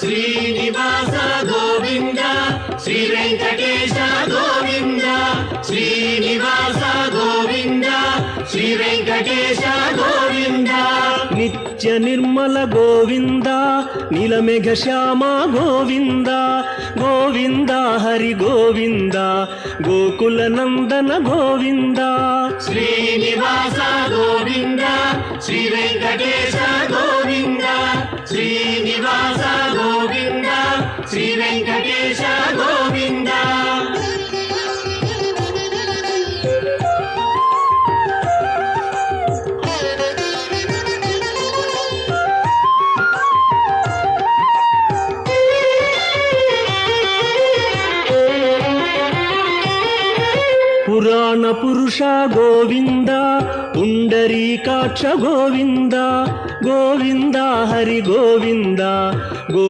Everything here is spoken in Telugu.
శ్రీనివాస గోవింద శ్రీ వెంకటేశ గోవింద శ్రీనివాస గోవింద శ్రీ వెంకటేశ గోవింద నిత్య నిర్మల గోవింద నీలమేఘ శ్యామ గోవింద గోవింద హరి గోవింద గోకుల నందన గోవింద శ్రీనివాస గోవింద శ్రీ వెంకటేశ గోవింద శ్రీనివాస గోవింద శ్రీ వెంకటేశ గోవింద పురాణ పురుష గోవింద పుండరీకాక్ష గోవింద గోవింద హరి గోవింద